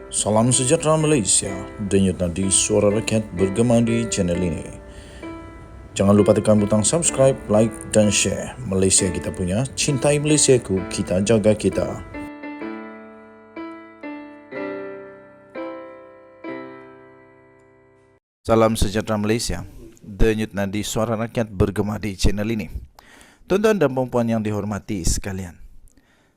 Salam sejahtera Malaysia, denyut nadi suara rakyat bergema di channel ini. Jangan lupa tekan butang subscribe, like dan share. Malaysia kita punya, cintai Malaysiaku, kita jaga kita. Salam sejahtera Malaysia, denyut nadi suara rakyat bergema di channel ini. Tuan-tuan dan puan-puan yang dihormati sekalian,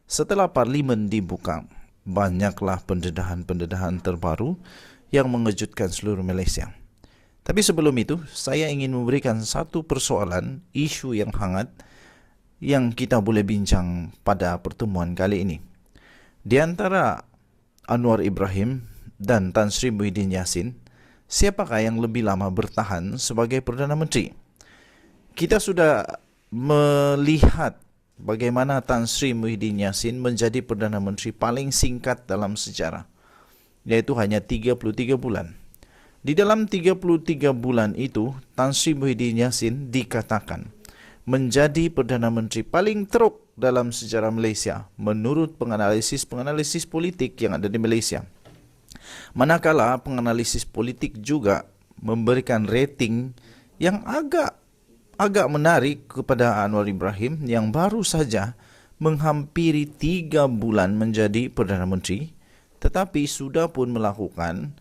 setelah Parlimen dibuka, banyaklah pendedahan-pendedahan terbaru yang mengejutkan seluruh Malaysia. Tapi sebelum itu, saya ingin memberikan satu persoalan, isu yang hangat yang kita boleh bincang pada pertemuan kali ini. Di antara Anwar Ibrahim dan Tan Sri Muhyiddin Yassin, siapakah yang lebih lama bertahan sebagai Perdana Menteri? Kita sudah melihat bagaimana Tan Sri Muhyiddin Yassin menjadi Perdana Menteri paling singkat dalam sejarah, yaitu hanya 33 bulan. Di dalam 33 bulan itu, Tan Sri Muhyiddin Yassin dikatakan menjadi Perdana Menteri paling teruk dalam sejarah Malaysia menurut penganalisis politik yang ada di Malaysia. Manakala penganalisis politik juga memberikan rating yang agak menarik kepada Anwar Ibrahim yang baru saja menghampiri 3 bulan menjadi Perdana Menteri, tetapi sudah pun melakukan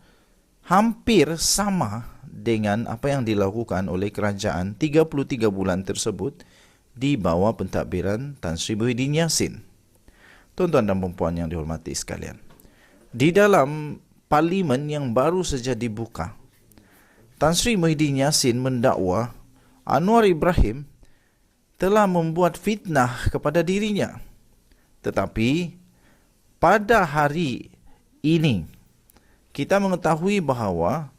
hampir sama dengan apa yang dilakukan oleh kerajaan 33 bulan tersebut di bawah pentadbiran Tan Sri Muhyiddin Yassin. Tuan-tuan dan puan yang dihormati sekalian, di dalam Parlimen yang baru saja dibuka, Tan Sri Muhyiddin Yassin mendakwa Anwar Ibrahim telah membuat fitnah kepada dirinya. Tetapi pada hari ini kita mengetahui bahawa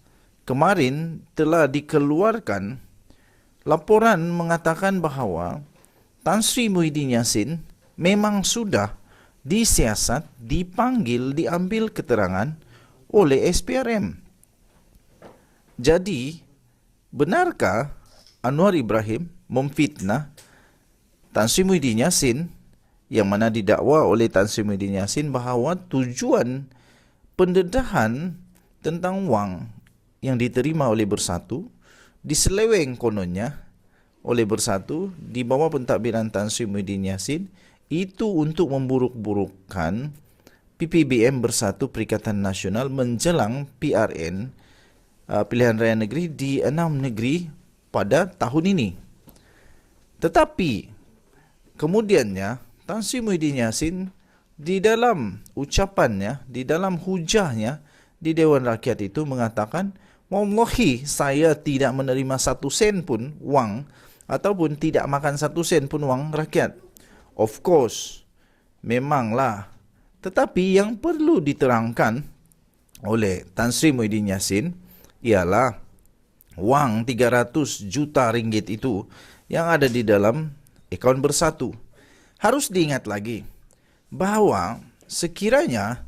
kemarin telah dikeluarkan laporan mengatakan bahawa Tan Sri Muhyiddin Yassin memang sudah disiasat, dipanggil, diambil keterangan oleh SPRM. Jadi, benarkah Anwar Ibrahim memfitnah Tan Sri Muhyiddin Yassin, yang mana didakwa oleh Tan Sri Muhyiddin Yassin bahawa tujuan pendedahan tentang wang yang diterima oleh Bersatu diseleweng kononnya oleh Bersatu di bawah pentadbiran Tan Sri Muhyiddin Yassin itu untuk memburuk-burukkan PPBM Bersatu Perikatan Nasional menjelang PRN, Pilihan Raya Negeri di 6 negeri pada tahun ini. Tetapi kemudiannya Tan Sri Muhyiddin Yassin di dalam ucapannya, di dalam hujahnya di Dewan Rakyat itu mengatakan, wallahi saya tidak menerima 1 sen pun wang ataupun tidak makan 1 sen pun wang rakyat. Of course, memanglah. Tetapi yang perlu diterangkan oleh Tan Sri Muhyiddin Yassin ialah wang 300 juta ringgit itu yang ada di dalam akaun Bersatu. Harus diingat lagi bahawa sekiranya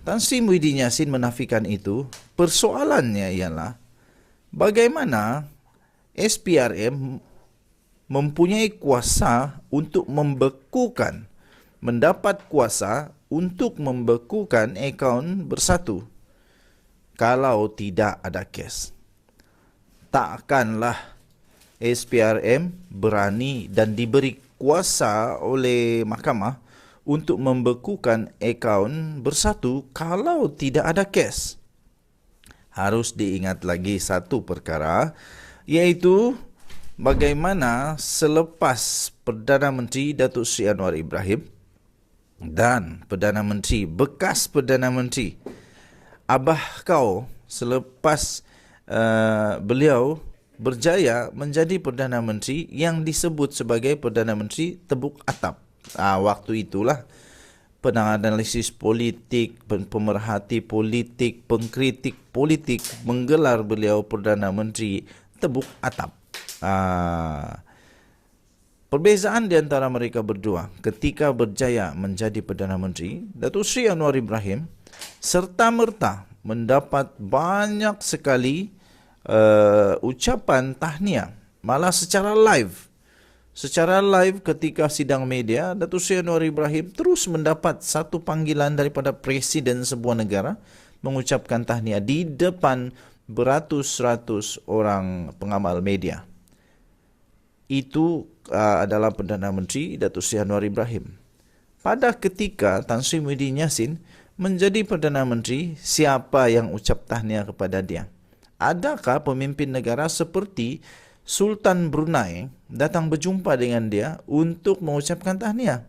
Tan Sri Muhyiddin Yassin menafikan itu, persoalannya ialah bagaimana SPRM mempunyai kuasa untuk mendapat kuasa untuk membekukan akaun Bersatu kalau tidak ada kes. Takkanlah SPRM berani dan diberi kuasa oleh mahkamah untuk membekukan akaun Bersatu kalau tidak ada kes. Harus diingat lagi satu perkara, iaitu bagaimana selepas Perdana Menteri Datuk Seri Anwar Ibrahim dan bekas Perdana Menteri Abah Kau selepas beliau berjaya menjadi Perdana Menteri yang disebut sebagai Perdana Menteri tebuk atap. Waktu itulah penganalisis politik, pemerhati politik, pengkritik politik menggelar beliau Perdana Menteri tebuk atap. Perbezaan di antara mereka berdua ketika berjaya menjadi Perdana Menteri, Datuk Seri Anwar Ibrahim serta-merta mendapat banyak sekali ucapan tahniah, malah secara live ketika sidang media, Datuk Seri Anwar Ibrahim terus mendapat satu panggilan daripada presiden sebuah negara mengucapkan tahniah di depan beratus-ratus orang pengamal media. Itu adalah Perdana Menteri Datuk Seri Anwar Ibrahim. Pada ketika Tan Sri Muhyiddin Yassin menjadi Perdana Menteri, siapa yang ucap tahniah kepada dia? Adakah pemimpin negara seperti Sultan Brunei datang berjumpa dengan dia untuk mengucapkan tahniah?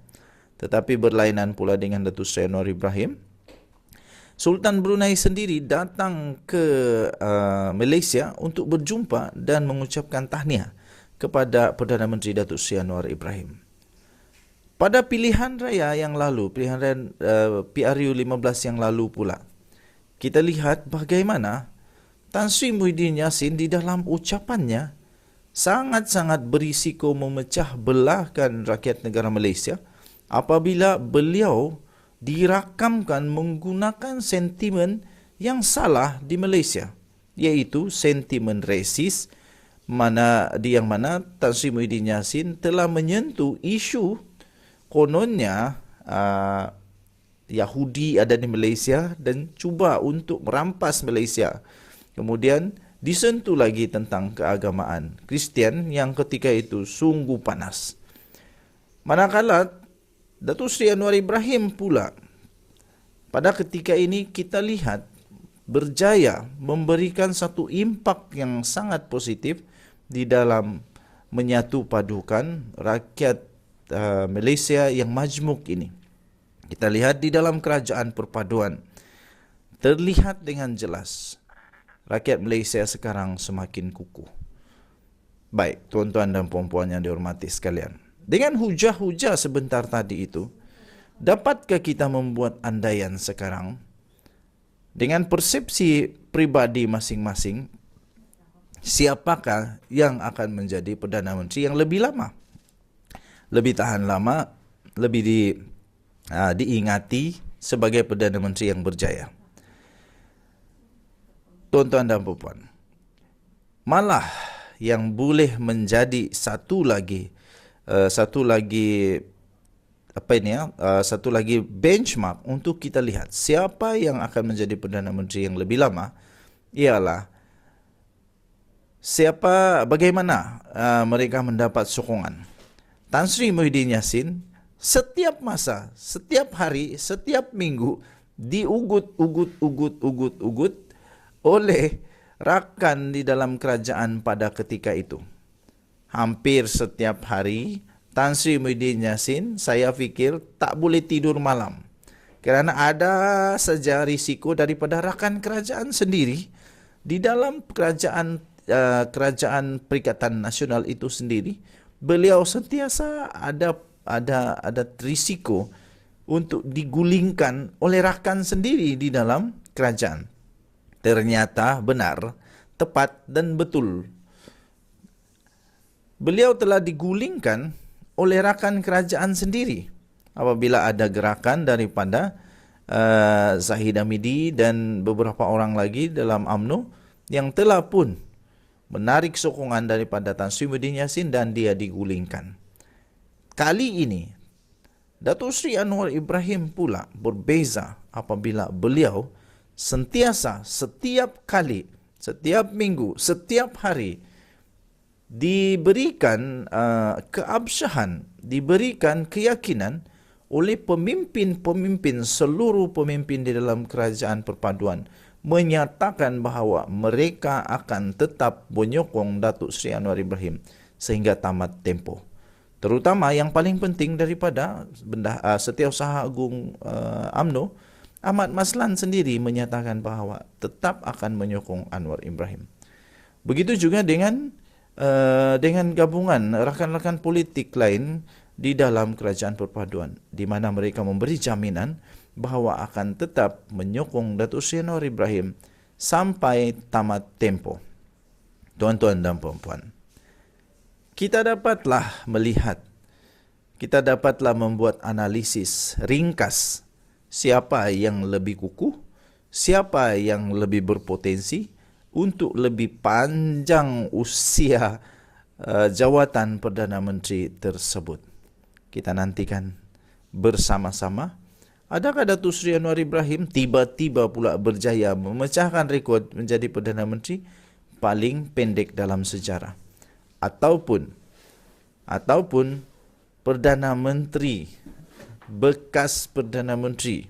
Tetapi berlainan pula dengan Datuk Seri Anwar Ibrahim, Sultan Brunei sendiri datang ke Malaysia untuk berjumpa dan mengucapkan tahniah kepada Perdana Menteri Datuk Seri Anwar Ibrahim. Pada pilihan raya yang lalu, pilihan raya PRU 15 yang lalu pula, kita lihat bagaimana Tan Sri Muhyiddin Yassin di dalam ucapannya sangat-sangat berisiko memecah belahkan rakyat negara Malaysia apabila beliau dirakamkan menggunakan sentimen yang salah di Malaysia, iaitu sentimen resis, yang mana Tan Sri Muhyiddin Yassin telah menyentuh isu kononnya Yahudi ada di Malaysia dan cuba untuk merampas Malaysia. Kemudian disentuh lagi tentang keagamaan Kristian yang ketika itu sungguh panas. Manakala Datuk Seri Anwar Ibrahim pula pada ketika ini kita lihat berjaya memberikan satu impak yang sangat positif di dalam menyatu padukan rakyat Malaysia yang majmuk ini. Kita lihat di dalam kerajaan perpaduan terlihat dengan jelas rakyat Malaysia sekarang semakin kukuh. Baik, tuan-tuan dan puan-puan yang dihormati sekalian, dengan hujah-hujah sebentar tadi itu, dapatkah kita membuat andaian sekarang dengan persepsi pribadi masing-masing, siapakah yang akan menjadi Perdana Menteri yang lebih lama, lebih tahan lama, lebih diingati sebagai Perdana Menteri yang berjaya? Tuan-tuan dan puan-puan, malah yang boleh menjadi satu lagi benchmark untuk kita lihat siapa yang akan menjadi Perdana Menteri yang lebih lama ialah bagaimana mereka mendapat sokongan. Tan Sri Muhyiddin Yassin setiap masa, setiap hari, setiap minggu diugut oleh rakan di dalam kerajaan pada ketika itu. Hampir setiap hari Tan Sri Muhyiddin Yassin, saya fikir tak boleh tidur malam kerana ada saja risiko daripada rakan kerajaan sendiri di dalam kerajaan Perikatan Nasional itu sendiri. Beliau sentiasa ada risiko untuk digulingkan oleh rakan sendiri di dalam kerajaan. Ternyata benar, tepat dan betul. Beliau telah digulingkan oleh rakan kerajaan sendiri apabila ada gerakan daripada Zahid Hamidi dan beberapa orang lagi dalam UMNO yang telah pun menarik sokongan daripada Tan Sri Muhyiddin Yassin dan dia digulingkan. Kali ini Datuk Seri Anwar Ibrahim pula berbeza apabila beliau sentiasa setiap kali, setiap minggu, setiap hari diberikan keabsahan, diberikan keyakinan oleh pemimpin-pemimpin, seluruh pemimpin di dalam kerajaan perpaduan menyatakan bahawa mereka akan tetap menyokong Datuk Seri Anwar Ibrahim sehingga tamat tempoh. Terutama yang paling penting daripada Setiausaha Agung UMNO, Ahmad Maslan sendiri menyatakan bahawa tetap akan menyokong Anwar Ibrahim. Begitu juga dengan gabungan rakan-rakan politik lain di dalam kerajaan perpaduan, di mana mereka memberi jaminan bahawa akan tetap menyokong Datuk Seri Anwar Ibrahim sampai tamat tempoh. Tuan-tuan dan puan-puan, kita dapatlah melihat, kita dapatlah membuat analisis ringkas siapa yang lebih kukuh, siapa yang lebih berpotensi untuk lebih panjang usia jawatan Perdana Menteri tersebut. Kita nantikan bersama-sama Adakah Datuk Seri Anwar Ibrahim tiba-tiba pula berjaya memecahkan rekod menjadi Perdana Menteri paling pendek dalam sejarah? Ataupun Perdana Menteri, bekas Perdana Menteri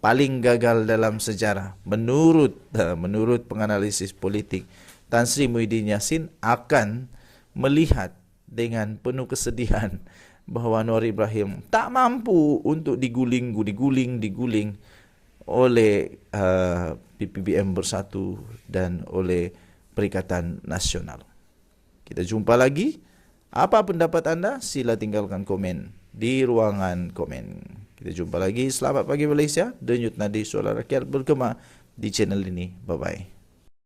paling gagal dalam sejarah menurut penganalisis politik Tan Sri Muhyiddin Yassin akan melihat dengan penuh kesedihan bahawa Anwar Ibrahim tak mampu untuk diguling oleh PPBM Bersatu dan oleh Perikatan Nasional. Kita jumpa lagi. Apa pendapat anda? Sila tinggalkan komen di ruangan komen. Kita jumpa lagi. Selamat pagi Malaysia. Denyut nadi suara rakyat bergema di channel ini. Bye-bye.